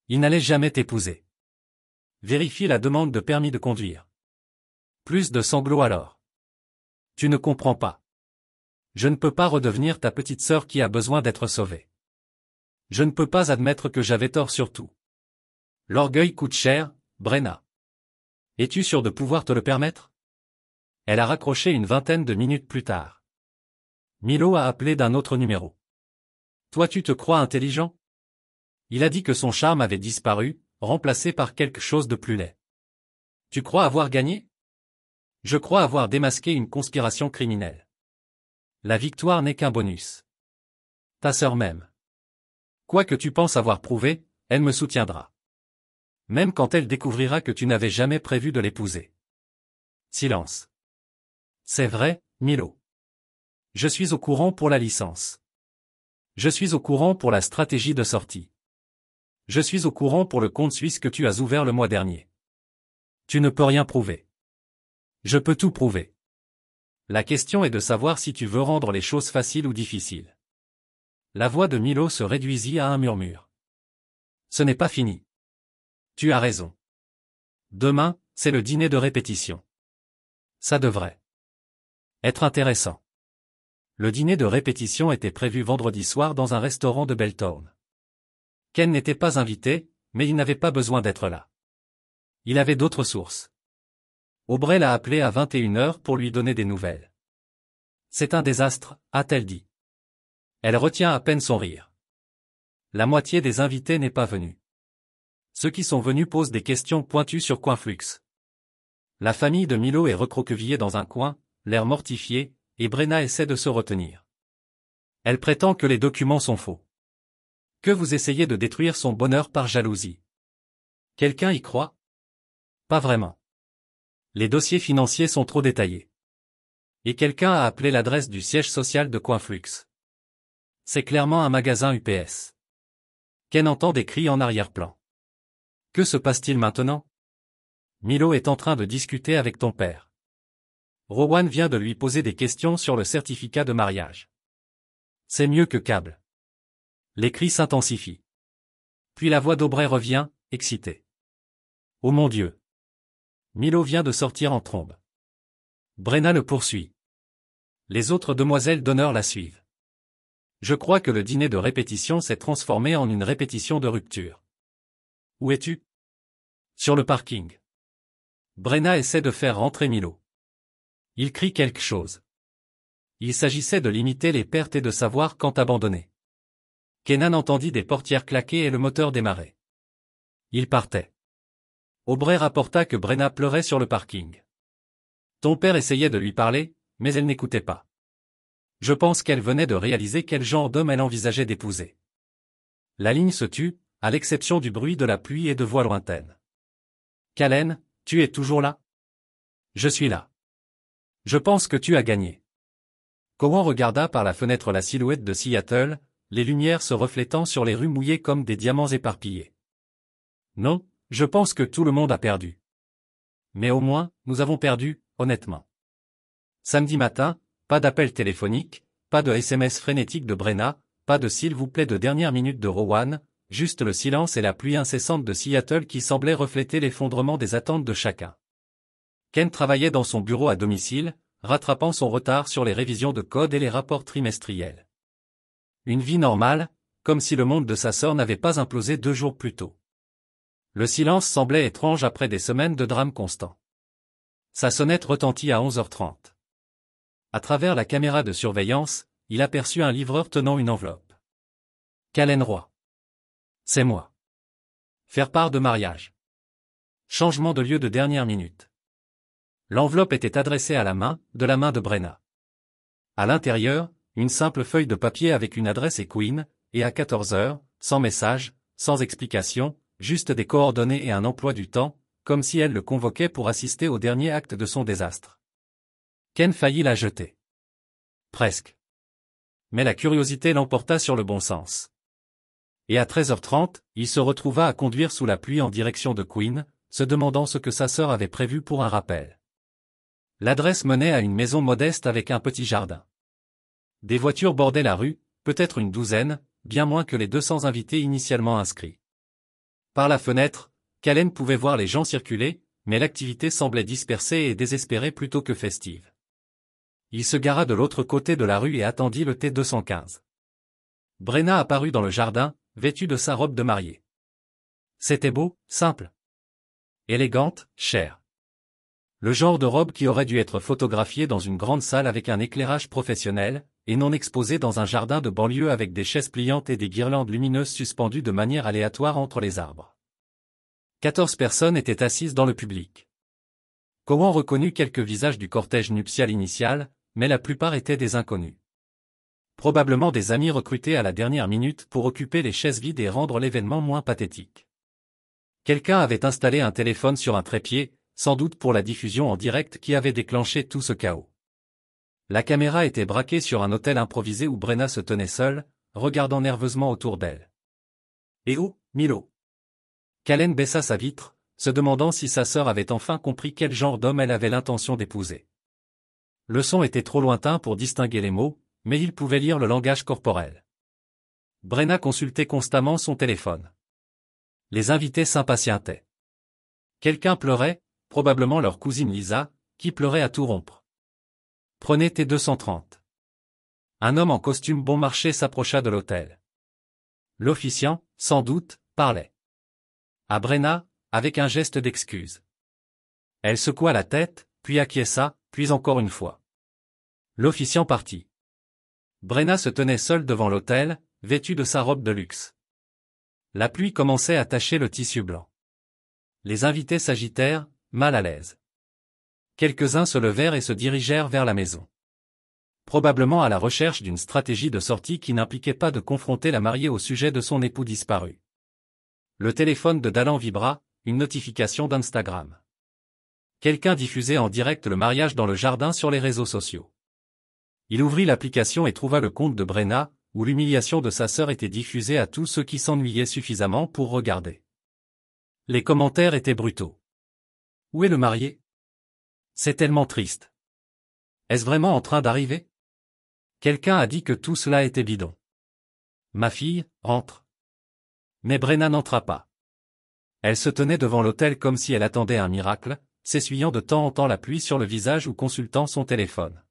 S1: Il n'allait jamais t'épouser. Vérifie la demande de permis de conduire. Plus de sanglots alors. Tu ne comprends pas. Je ne peux pas redevenir ta petite sœur qui a besoin d'être sauvée. Je ne peux pas admettre que j'avais tort sur tout. L'orgueil coûte cher, Brenna. Es-tu sûr de pouvoir te le permettre? Elle a raccroché une vingtaine de minutes plus tard. Milo a appelé d'un autre numéro. Toi tu te crois intelligent? Il a dit que son charme avait disparu, remplacé par quelque chose de plus laid. Tu crois avoir gagné? Je crois avoir démasqué une conspiration criminelle. La victoire n'est qu'un bonus. Ta sœur m'aime. Quoi que tu penses avoir prouvé, elle me soutiendra. Même quand elle découvrira que tu n'avais jamais prévu de l'épouser. Silence. C'est vrai, Milo. Je suis au courant pour la licence. Je suis au courant pour la stratégie de sortie. Je suis au courant pour le compte suisse que tu as ouvert le mois dernier. Tu ne peux rien prouver. Je peux tout prouver. La question est de savoir si tu veux rendre les choses faciles ou difficiles. La voix de Milo se réduisit à un murmure. Ce n'est pas fini. Tu as raison. Demain, c'est le dîner de répétition. Ça devrait être intéressant. Le dîner de répétition était prévu vendredi soir dans un restaurant de Belltown. Ken n'était pas invité, mais il n'avait pas besoin d'être là. Il avait d'autres sources. Aubrey l'a appelé à 21h pour lui donner des nouvelles. C'est un désastre, a-t-elle dit. Elle retient à peine son rire. La moitié des invités n'est pas venue. Ceux qui sont venus posent des questions pointues sur Coinflux. La famille de Milo est recroquevillée dans un coin, l'air mortifié, et Brenna essaie de se retenir. Elle prétend que les documents sont faux. Que vous essayez de détruire son bonheur par jalousie. Quelqu'un y croit? Pas vraiment. Les dossiers financiers sont trop détaillés. Et quelqu'un a appelé l'adresse du siège social de Coinflux. C'est clairement un magasin UPS. Ken entend des cris en arrière-plan. Que se passe-t-il maintenant? Milo est en train de discuter avec ton père. Rowan vient de lui poser des questions sur le certificat de mariage. C'est mieux que câble. Les cris s'intensifient. Puis la voix d'Aubrey revient, excitée. Oh mon Dieu! Milo vient de sortir en trombe. Brenna le poursuit. Les autres demoiselles d'honneur la suivent. Je crois que le dîner de répétition s'est transformé en une répétition de rupture. Où es-tu? Sur le parking. Brenna essaie de faire rentrer Milo. Il crie quelque chose. Il s'agissait de limiter les pertes et de savoir quand abandonner. Kenan entendit des portières claquer et le moteur démarrer. Il partait. Aubrey rapporta que Brenna pleurait sur le parking. Ton père essayait de lui parler, mais elle n'écoutait pas. Je pense qu'elle venait de réaliser quel genre d'homme elle envisageait d'épouser. La ligne se tut, à l'exception du bruit de la pluie et de voix lointaines. Callen, tu es toujours là? Je suis là. Je pense que tu as gagné. Cowan regarda par la fenêtre la silhouette de Seattle, les lumières se reflétant sur les rues mouillées comme des diamants éparpillés. Non, je pense que tout le monde a perdu. Mais au moins, nous avons perdu, honnêtement. Samedi matin, pas d'appel téléphonique, pas de SMS frénétique de Brenna, pas de s'il vous plaît de dernière minute de Rowan, juste le silence et la pluie incessante de Seattle qui semblait refléter l'effondrement des attentes de chacun. Ken travaillait dans son bureau à domicile, rattrapant son retard sur les révisions de code et les rapports trimestriels. Une vie normale, comme si le monde de sa sœur n'avait pas implosé 2 jours plus tôt. Le silence semblait étrange après des semaines de drames constants. Sa sonnette retentit à 11h30. À travers la caméra de surveillance, il aperçut un livreur tenant une enveloppe. Callen Roy. C'est moi. Faire part de mariage. Changement de lieu de dernière minute. L'enveloppe était adressée à la main de Brenna. À l'intérieur, une simple feuille de papier avec une adresse et Queen, et à 14h, sans message, sans explication, juste des coordonnées et un emploi du temps, comme si elle le convoquait pour assister au dernier acte de son désastre. Ken faillit la jeter. Presque. Mais la curiosité l'emporta sur le bon sens. Et à 13h30, il se retrouva à conduire sous la pluie en direction de Queen, se demandant ce que sa sœur avait prévu pour un rappel. L'adresse menait à une maison modeste avec un petit jardin. Des voitures bordaient la rue, peut-être une douzaine, bien moins que les 200 invités initialement inscrits. Par la fenêtre, Callen pouvait voir les gens circuler, mais l'activité semblait dispersée et désespérée plutôt que festive. Il se gara de l'autre côté de la rue et attendit le T215. Brenna apparut dans le jardin, vêtue de sa robe de mariée. C'était beau, simple. Élégante, chère. Le genre de robe qui aurait dû être photographiée dans une grande salle avec un éclairage professionnel, et non exposée dans un jardin de banlieue avec des chaises pliantes et des guirlandes lumineuses suspendues de manière aléatoire entre les arbres. 14 personnes étaient assises dans le public. Cowan reconnut quelques visages du cortège nuptial initial, mais la plupart étaient des inconnus. Probablement des amis recrutés à la dernière minute pour occuper les chaises vides et rendre l'événement moins pathétique. Quelqu'un avait installé un téléphone sur un trépied, sans doute pour la diffusion en direct qui avait déclenché tout ce chaos. La caméra était braquée sur un hôtel improvisé où Brenna se tenait seule, regardant nerveusement autour d'elle. Et où, Milo? Callen baissa sa vitre, se demandant si sa sœur avait enfin compris quel genre d'homme elle avait l'intention d'épouser. Le son était trop lointain pour distinguer les mots, mais il pouvait lire le langage corporel. Brenna consultait constamment son téléphone. Les invités s'impatientaient. Quelqu'un pleurait, probablement leur cousine Lisa, qui pleurait à tout rompre. Prenez T230. Un homme en costume bon marché s'approcha de l'hôtel. L'officiant, sans doute, parlait. À Brenna, avec un geste d'excuse. Elle secoua la tête, puis acquiesça, puis encore une fois. L'officiant partit. Brenna se tenait seule devant l'hôtel, vêtue de sa robe de luxe. La pluie commençait à tacher le tissu blanc. Les invités s'agitèrent, mal à l'aise. Quelques-uns se levèrent et se dirigèrent vers la maison. Probablement à la recherche d'une stratégie de sortie qui n'impliquait pas de confronter la mariée au sujet de son époux disparu. Le téléphone de Dallan vibra, une notification d'Instagram. Quelqu'un diffusait en direct le mariage dans le jardin sur les réseaux sociaux. Il ouvrit l'application et trouva le compte de Brenna, où l'humiliation de sa sœur était diffusée à tous ceux qui s'ennuyaient suffisamment pour regarder. Les commentaires étaient brutaux. Où est le marié? C'est tellement triste. Est-ce vraiment en train d'arriver? Quelqu'un a dit que tout cela était bidon. Ma fille, rentre. Mais Brenna n'entra pas. Elle se tenait devant l'autel comme si elle attendait un miracle, s'essuyant de temps en temps la pluie sur le visage ou consultant son téléphone.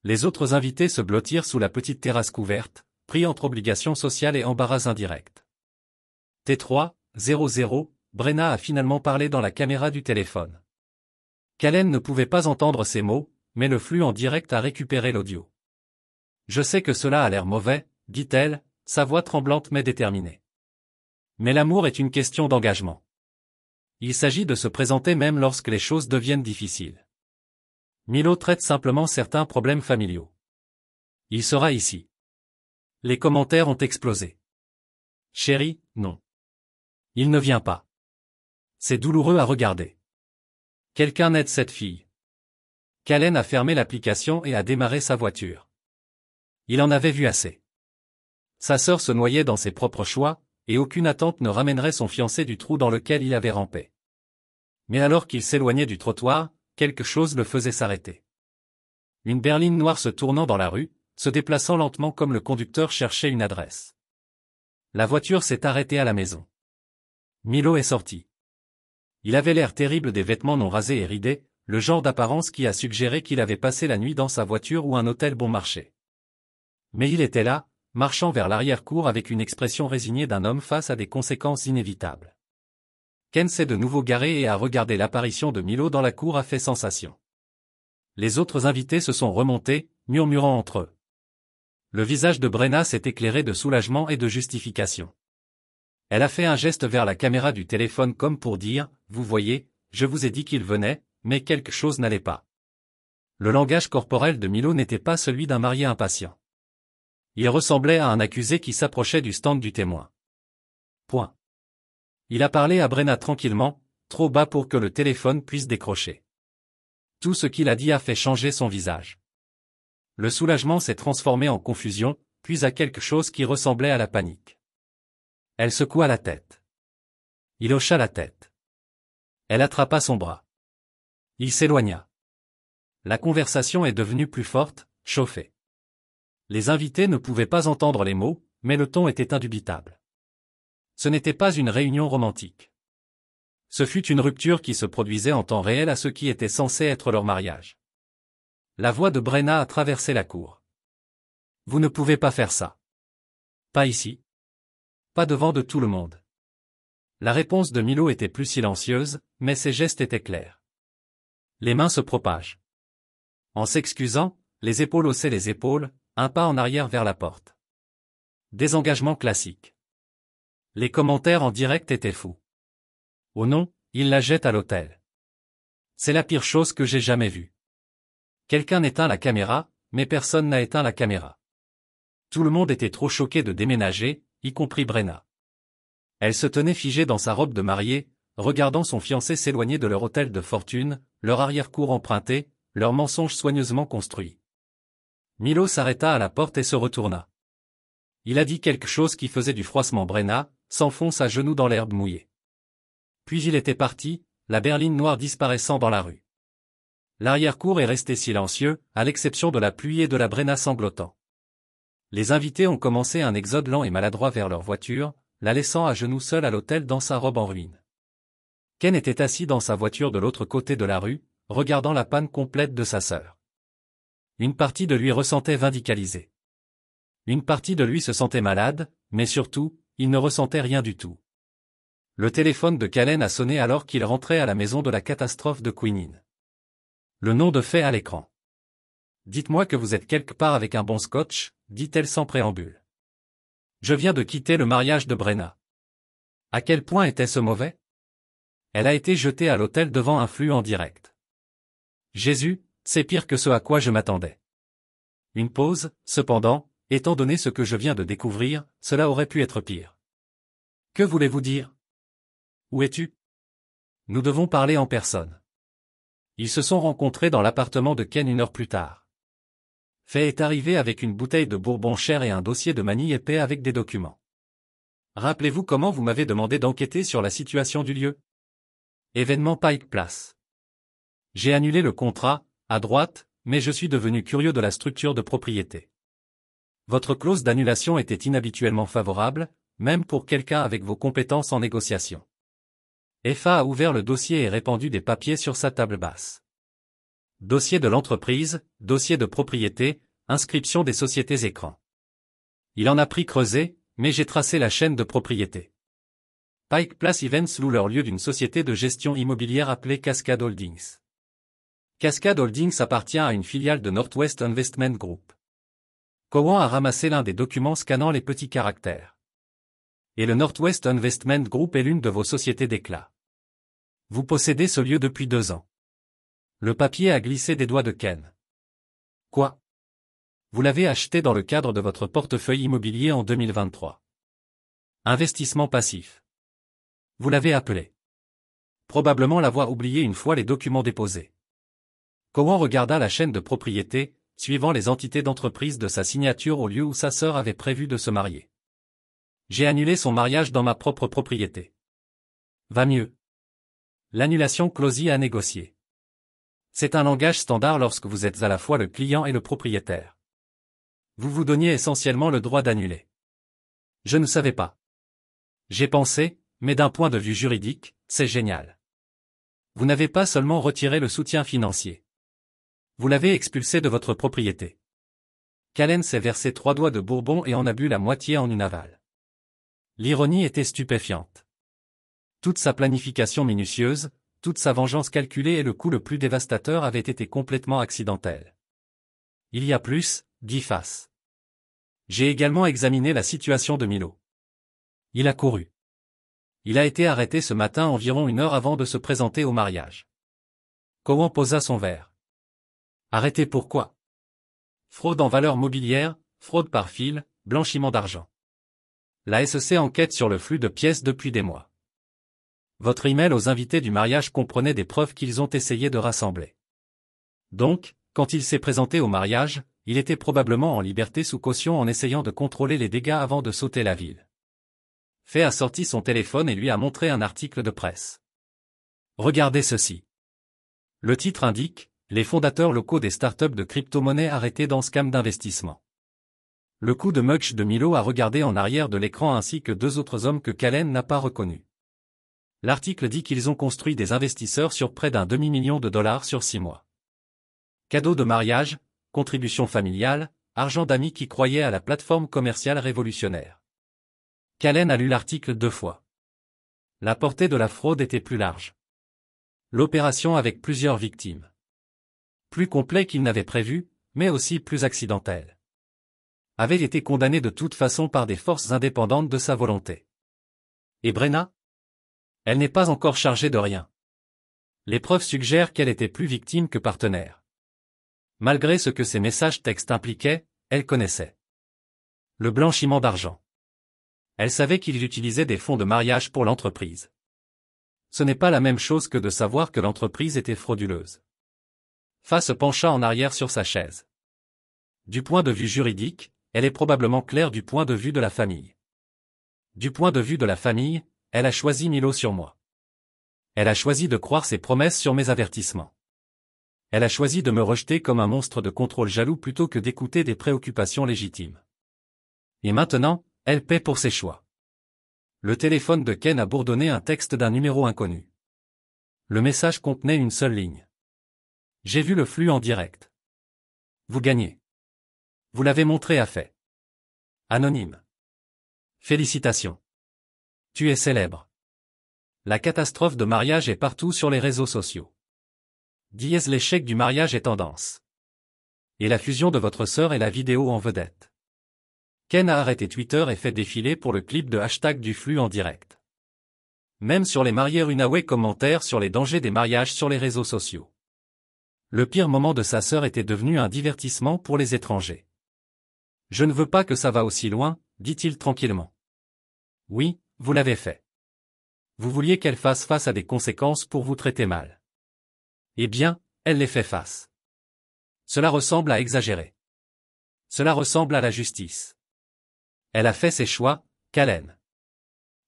S1: Les autres invités se blottirent sous la petite terrasse couverte, pris entre obligations sociales et embarras indirect. T3, 00, Brenna a finalement parlé dans la caméra du téléphone. Callen ne pouvait pas entendre ces mots, mais le flux en direct a récupéré l'audio. Je sais que cela a l'air mauvais, dit-elle, sa voix tremblante mais déterminée. Mais l'amour est une question d'engagement. Il s'agit de se présenter même lorsque les choses deviennent difficiles. Milo traite simplement certains problèmes familiaux. Il sera ici. Les commentaires ont explosé. Chérie, non. Il ne vient pas. C'est douloureux à regarder. Quelqu'un aide cette fille. Callen a fermé l'application et a démarré sa voiture. Il en avait vu assez. Sa sœur se noyait dans ses propres choix, et aucune attente ne ramènerait son fiancé du trou dans lequel il avait rampé. Mais alors qu'il s'éloignait du trottoir, quelque chose le faisait s'arrêter. Une berline noire se tournant dans la rue, se déplaçant lentement comme le conducteur cherchait une adresse. La voiture s'est arrêtée à la maison. Milo est sorti. Il avait l'air terrible, des vêtements non rasés et ridés, le genre d'apparence qui a suggéré qu'il avait passé la nuit dans sa voiture ou un hôtel bon marché. Mais il était là, marchant vers l'arrière-cour avec une expression résignée d'un homme face à des conséquences inévitables. Ken s'est de nouveau garé et a regardé l'apparition de Milo dans la cour a fait sensation. Les autres invités se sont remontés, murmurant entre eux. Le visage de Brenna s'est éclairé de soulagement et de justification. Elle a fait un geste vers la caméra du téléphone comme pour dire, « Vous voyez, je vous ai dit qu'il venait, mais quelque chose n'allait pas. » Le langage corporel de Milo n'était pas celui d'un marié impatient. Il ressemblait à un accusé qui s'approchait du stand du témoin. Point. Il a parlé à Brenna tranquillement, trop bas pour que le téléphone puisse décrocher. Tout ce qu'il a dit a fait changer son visage. Le soulagement s'est transformé en confusion, puis à quelque chose qui ressemblait à la panique. Elle secoua la tête. Il hocha la tête. Elle attrapa son bras. Il s'éloigna. La conversation est devenue plus forte, chauffée. Les invités ne pouvaient pas entendre les mots, mais le ton était indubitable. Ce n'était pas une réunion romantique. Ce fut une rupture qui se produisait en temps réel à ce qui était censé être leur mariage. La voix de Brenna a traversé la cour. Vous ne pouvez pas faire ça. Pas ici. Pas devant de tout le monde. La réponse de Milo était plus silencieuse, mais ses gestes étaient clairs. Les mains se propagent. En s'excusant, les épaules haussaient les épaules, un pas en arrière vers la porte. Désengagement classique. Les commentaires en direct étaient fous. Oh non, il la jette à l'hôtel. C'est la pire chose que j'ai jamais vue. Quelqu'un éteint la caméra, mais personne n'a éteint la caméra. Tout le monde était trop choqué de déménager, y compris Brenna. Elle se tenait figée dans sa robe de mariée, regardant son fiancé s'éloigner de leur hôtel de fortune, leur arrière-cour emprunté, leur mensonge soigneusement construit. Milo s'arrêta à la porte et se retourna. Il a dit quelque chose qui faisait du froissement. Brenna s'enfonce à genoux dans l'herbe mouillée. Puis il était parti, la berline noire disparaissant dans la rue. L'arrière-cour est resté silencieux, à l'exception de la pluie et de la Brenna sanglotant. Les invités ont commencé un exode lent et maladroit vers leur voiture, la laissant à genoux seule à l'hôtel dans sa robe en ruine. Ken était assis dans sa voiture de l'autre côté de la rue, regardant la panne complète de sa sœur. Une partie de lui ressentait vindicalisé. Une partie de lui se sentait malade, mais surtout, il ne ressentait rien du tout. Le téléphone de Callen a sonné alors qu'il rentrait à la maison de la catastrophe de Queenin. Le nom de fait à l'écran. Dites-moi que vous êtes quelque part avec un bon scotch, dit-elle sans préambule. Je viens de quitter le mariage de Brenna. À quel point était-ce mauvais? Elle a été jetée à l'hôtel devant un flux en direct. Jésus, c'est pire que ce à quoi je m'attendais. Une pause, cependant, étant donné ce que je viens de découvrir, cela aurait pu être pire. Que voulez-vous dire? Où es-tu? Nous devons parler en personne. Ils se sont rencontrés dans l'appartement de Ken 1 heure plus tard. Faye est arrivé avec une bouteille de bourbon cher et un dossier de manille épais avec des documents. Rappelez-vous comment vous m'avez demandé d'enquêter sur la situation du lieu? Événement Pike Place. J'ai annulé le contrat, à droite, mais je suis devenu curieux de la structure de propriété. Votre clause d'annulation était inhabituellement favorable, même pour quelqu'un avec vos compétences en négociation. FA a ouvert le dossier et répandu des papiers sur sa table basse. Dossier de l'entreprise, dossier de propriété, inscription des sociétés écrans. Il en a pris creusé, mais j'ai tracé la chaîne de propriété. Pike Place Events loue leur lieu d'une société de gestion immobilière appelée Cascade Holdings. Cascade Holdings appartient à une filiale de Northwest Investment Group. Cowan a ramassé l'un des documents scannant les petits caractères. Et le Northwest Investment Group est l'une de vos sociétés d'éclat. Vous possédez ce lieu depuis 2 ans. Le papier a glissé des doigts de Ken. Quoi? Vous l'avez acheté dans le cadre de votre portefeuille immobilier en 2023. Investissement passif. Vous l'avez appelé. Probablement l'avoir oublié une fois les documents déposés. Cowan regarda la chaîne de propriété, suivant les entités d'entreprise de sa signature au lieu où sa sœur avait prévu de se marier. J'ai annulé son mariage dans ma propre propriété. Va mieux. L'annulation clausie à négocier. C'est un langage standard lorsque vous êtes à la fois le client et le propriétaire. Vous vous donniez essentiellement le droit d'annuler. Je ne savais pas. J'ai pensé, mais d'un point de vue juridique, c'est génial. Vous n'avez pas seulement retiré le soutien financier. Vous l'avez expulsé de votre propriété. Callen s'est versé 3 doigts de bourbon et en a bu la moitié en une avale. L'ironie était stupéfiante. Toute sa planification minutieuse, toute sa vengeance calculée et le coup le plus dévastateur avaient été complètement accidentels. Il y a plus, dit Fass. J'ai également examiné la situation de Milo. Il a couru. Il a été arrêté ce matin environ 1 heure avant de se présenter au mariage. Cowan posa son verre. Arrêté pourquoi? Fraude en valeurs mobilières, fraude par fil, blanchiment d'argent. La SEC enquête sur le flux de pièces depuis des mois. Votre email aux invités du mariage comprenait des preuves qu'ils ont essayé de rassembler. Donc, quand il s'est présenté au mariage, il était probablement en liberté sous caution en essayant de contrôler les dégâts avant de sauter la ville. Faye a sorti son téléphone et lui a montré un article de presse. Regardez ceci. Le titre indique « Les fondateurs locaux des startups de crypto-monnaies arrêtés dans scam d'investissement ». Le coup de Mugsh de Milo a regardé en arrière de l'écran ainsi que 2 autres hommes que Callen n'a pas reconnus. L'article dit qu'ils ont construit des investisseurs sur près d'un demi-million de dollars sur 6 mois. Cadeaux de mariage, contributions familiales, argent d'amis qui croyaient à la plateforme commerciale révolutionnaire. Callen a lu l'article 2 fois. La portée de la fraude était plus large. L'opération avec plusieurs victimes. Plus complet qu'il n'avait prévu, mais aussi plus accidentel. Avait été condamné de toute façon par des forces indépendantes de sa volonté. Et Brenna? Elle n'est pas encore chargée de rien. Les preuves suggèrent qu'elle était plus victime que partenaire. Malgré ce que ses messages textes impliquaient, elle connaissait le blanchiment d'argent. Elle savait qu'il utilisait des fonds de mariage pour l'entreprise. Ce n'est pas la même chose que de savoir que l'entreprise était frauduleuse. Fa se pencha en arrière sur sa chaise. Du point de vue juridique, elle est probablement claire du point de vue de la famille. Du point de vue de la famille, elle a choisi Milo sur moi. Elle a choisi de croire ses promesses sur mes avertissements. Elle a choisi de me rejeter comme un monstre de contrôle jaloux plutôt que d'écouter des préoccupations légitimes. Et maintenant, elle paie pour ses choix. Le téléphone de Ken a bourdonné un texte d'un numéro inconnu. Le message contenait une seule ligne. J'ai vu le flux en direct. Vous gagnez. Vous l'avez montré à Faye. Anonyme. Félicitations. Tu es célèbre. La catastrophe de mariage est partout sur les réseaux sociaux. Dièse l'échec du mariage est tendance. Et la fusion de votre sœur et la vidéo en vedette. Ken a arrêté Twitter et fait défiler pour le clip de hashtag du flux en direct. Même sur les mariés Runaway commentaires sur les dangers des mariages sur les réseaux sociaux. Le pire moment de sa sœur était devenu un divertissement pour les étrangers. Je ne veux pas que ça va aussi loin, dit-il tranquillement. Oui, vous l'avez fait. Vous vouliez qu'elle fasse face à des conséquences pour vous traiter mal. Eh bien, elle les fait face. Cela ressemble à exagérer. Cela ressemble à la justice. Elle a fait ses choix, Kalen.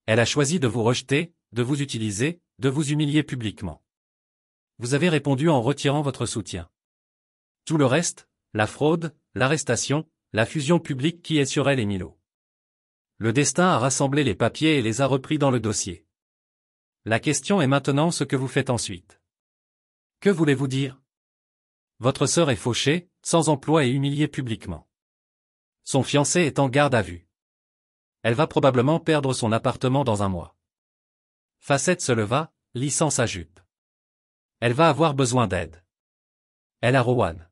S1: Elle a choisi de vous rejeter, de vous utiliser, de vous humilier publiquement. Vous avez répondu en retirant votre soutien. Tout le reste, la fraude, l'arrestation, la fusion publique qui est sur elle et Milo. Le destin a rassemblé les papiers et les a repris dans le dossier. La question est maintenant ce que vous faites ensuite. Que voulez-vous dire? Votre sœur est fauchée, sans emploi et humiliée publiquement. Son fiancé est en garde à vue. Elle va probablement perdre son appartement dans un mois. Facette se leva, lissant sa jupe. Elle va avoir besoin d'aide. Elle a Rowan.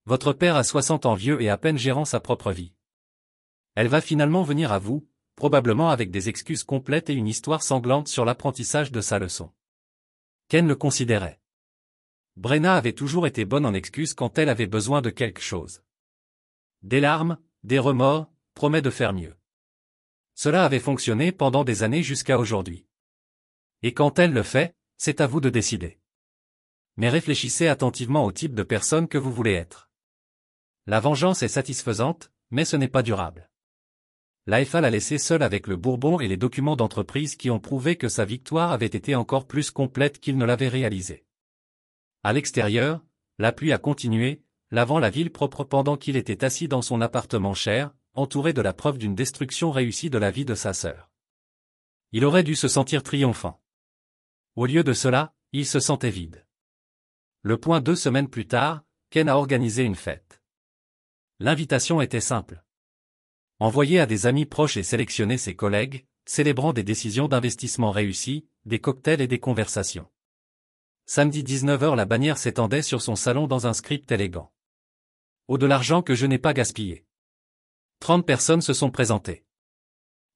S1: Votre père a 60 ans vieux et à peine gérant sa propre vie. Elle va finalement venir à vous, probablement avec des excuses complètes et une histoire sanglante sur l'apprentissage de sa leçon. Ken le considérait. Brenna avait toujours été bonne en excuses quand elle avait besoin de quelque chose. Des larmes, des remords, promet de faire mieux. Cela avait fonctionné pendant des années jusqu'à aujourd'hui. Et quand elle le fait, c'est à vous de décider. Mais réfléchissez attentivement au type de personne que vous voulez être. La vengeance est satisfaisante, mais ce n'est pas durable. L'AFA l'a laissé seul avec le Bourbon et les documents d'entreprise qui ont prouvé que sa victoire avait été encore plus complète qu'il ne l'avait réalisée. À l'extérieur, la pluie a continué, lavant la ville propre pendant qu'il était assis dans son appartement cher, entouré de la preuve d'une destruction réussie de la vie de sa sœur. Il aurait dû se sentir triomphant. Au lieu de cela, il se sentait vide. Le point 2 semaines plus tard, Ken a organisé une fête. L'invitation était simple. Envoyer à des amis proches et sélectionner ses collègues, célébrant des décisions d'investissement réussies, des cocktails et des conversations. Samedi 19h, la bannière s'étendait sur son salon dans un script élégant. Oh, de l'argent que je n'ai pas gaspillé. 30 personnes se sont présentées.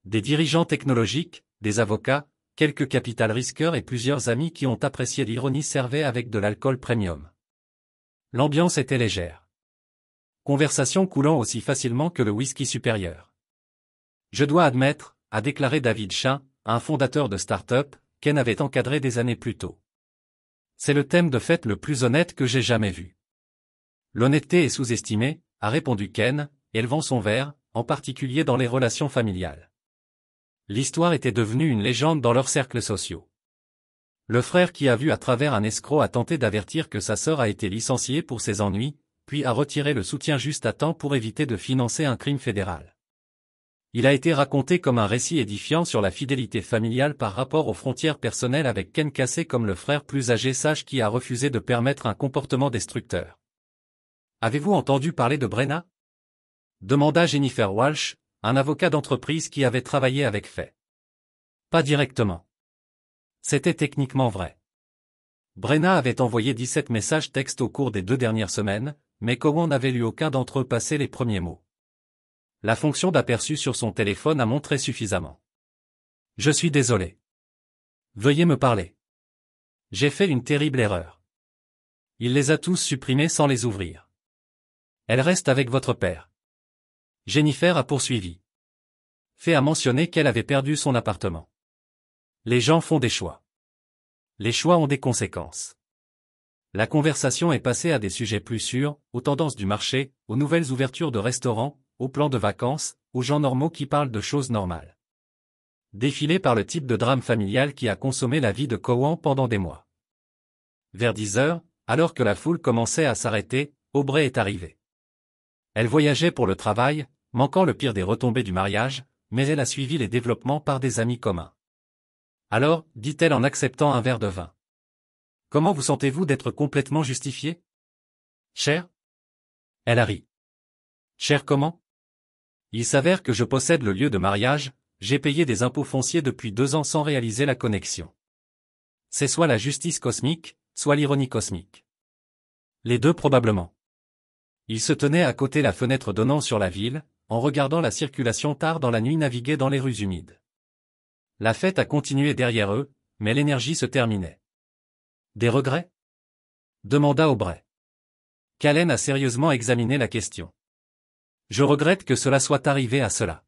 S1: Des dirigeants technologiques, des avocats, quelques capital risqueurs et plusieurs amis qui ont apprécié l'ironie servait avec de l'alcool premium. L'ambiance était légère. Conversation coulant aussi facilement que le whisky supérieur. Je dois admettre, a déclaré David Chain, un fondateur de start-up, Ken avait encadré des années plus tôt. C'est le thème de fête le plus honnête que j'ai jamais vu. L'honnêteté est sous-estimée, a répondu Ken, élevant son verre, en particulier dans les relations familiales. L'histoire était devenue une légende dans leurs cercles sociaux. Le frère qui a vu à travers un escroc a tenté d'avertir que sa sœur a été licenciée pour ses ennuis, puis a retiré le soutien juste à temps pour éviter de financer un crime fédéral. Il a été raconté comme un récit édifiant sur la fidélité familiale par rapport aux frontières personnelles avec Ken cassé comme le frère plus âgé sage qui a refusé de permettre un comportement destructeur. Avez-vous entendu parler de Brenna? Demanda Jennifer Walsh, un avocat d'entreprise qui avait travaillé avec Faye. Pas directement. C'était techniquement vrai. Brenna avait envoyé 17 messages textes au cours des 2 dernières semaines, mais Cowan n'avait lu aucun d'entre eux passer les premiers mots. La fonction d'aperçu sur son téléphone a montré suffisamment. Je suis désolé. Veuillez me parler. J'ai fait une terrible erreur. Il les a tous supprimés sans les ouvrir. Elle reste avec votre père. Jennifer a poursuivi. Faye a mentionné qu'elle avait perdu son appartement. Les gens font des choix. Les choix ont des conséquences. La conversation est passée à des sujets plus sûrs, aux tendances du marché, aux nouvelles ouvertures de restaurants, aux plans de vacances, aux gens normaux qui parlent de choses normales. Défilé par le type de drame familial qui a consommé la vie de Cowan pendant des mois. Vers 10h, alors que la foule commençait à s'arrêter, Aubrey est arrivée. Elle voyageait pour le travail, manquant le pire des retombées du mariage, mais elle a suivi les développements par des amis communs. Alors, dit-elle en acceptant un verre de vin. Comment vous sentez-vous d'être complètement justifié? Cher? Elle a ri. Cher comment? Il s'avère que je possède le lieu de mariage, j'ai payé des impôts fonciers depuis 2 ans sans réaliser la connexion. C'est soit la justice cosmique, soit l'ironie cosmique. Les deux probablement. Il se tenait à côté la fenêtre donnant sur la ville, en regardant la circulation tard dans la nuit naviguer dans les rues humides. La fête a continué derrière eux, mais l'énergie se terminait. Des regrets? demanda Aubrey. Callen a sérieusement examiné la question. Je regrette que cela soit arrivé à cela.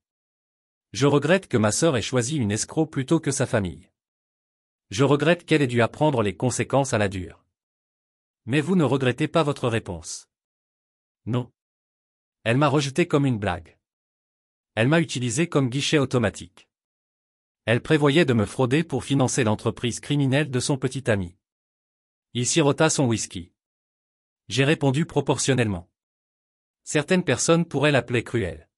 S1: Je regrette que ma sœur ait choisi une escroc plutôt que sa famille. Je regrette qu'elle ait dû apprendre les conséquences à la dure. Mais vous ne regrettez pas votre réponse. Non. Elle m'a rejeté comme une blague. Elle m'a utilisé comme guichet automatique. Elle prévoyait de me frauder pour financer l'entreprise criminelle de son petit ami. Il sirota son whisky. J'ai répondu proportionnellement. Certaines personnes pourraient l'appeler cruel.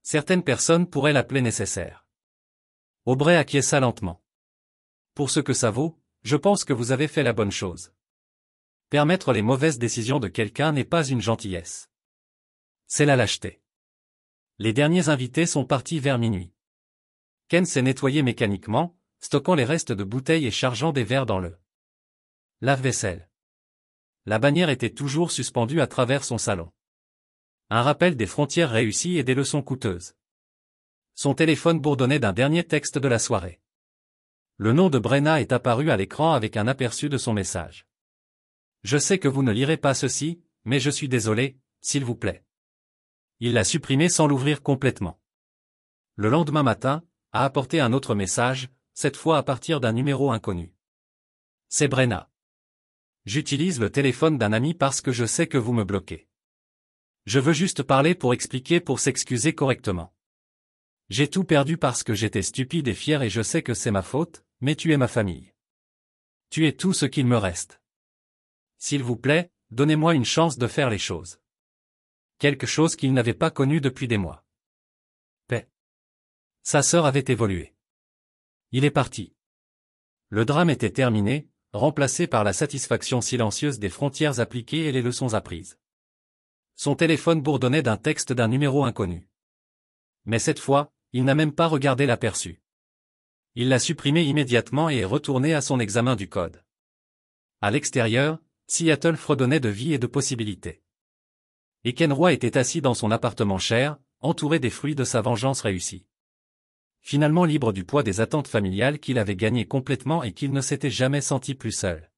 S1: Certaines personnes pourraient l'appeler nécessaire. Aubrey acquiesça lentement. Pour ce que ça vaut, je pense que vous avez fait la bonne chose. Permettre les mauvaises décisions de quelqu'un n'est pas une gentillesse. C'est la lâcheté. Les derniers invités sont partis vers minuit. Ken s'est nettoyé mécaniquement, stockant les restes de bouteilles et chargeant des verres dans le lave-vaisselle. La bannière était toujours suspendue à travers son salon. Un rappel des frontières réussies et des leçons coûteuses. Son téléphone bourdonnait d'un dernier texte de la soirée. Le nom de Brenna est apparu à l'écran avec un aperçu de son message. Je sais que vous ne lirez pas ceci, mais je suis désolé, s'il vous plaît. Il l'a supprimé sans l'ouvrir complètement. Le lendemain matin, a apporté un autre message, cette fois à partir d'un numéro inconnu. C'est Brenna. J'utilise le téléphone d'un ami parce que je sais que vous me bloquez. Je veux juste parler pour s'excuser correctement. J'ai tout perdu parce que j'étais stupide et fier et je sais que c'est ma faute, mais tu es ma famille. Tu es tout ce qu'il me reste. S'il vous plaît, donnez-moi une chance de faire les choses. Quelque chose qu'il n'avait pas connu depuis des mois. Paix. Sa sœur avait évolué. Il est parti. Le drame était terminé, remplacé par la satisfaction silencieuse des frontières appliquées et les leçons apprises. Son téléphone bourdonnait d'un texte d'un numéro inconnu. Mais cette fois, il n'a même pas regardé l'aperçu. Il l'a supprimé immédiatement et est retourné à son examen du code. À l'extérieur, Seattle fredonnait de vie et de possibilités. Et Ken Roy était assis dans son appartement cher, entouré des fruits de sa vengeance réussie. Finalement libre du poids des attentes familiales qu'il avait gagnées complètement et qu'il ne s'était jamais senti plus seul.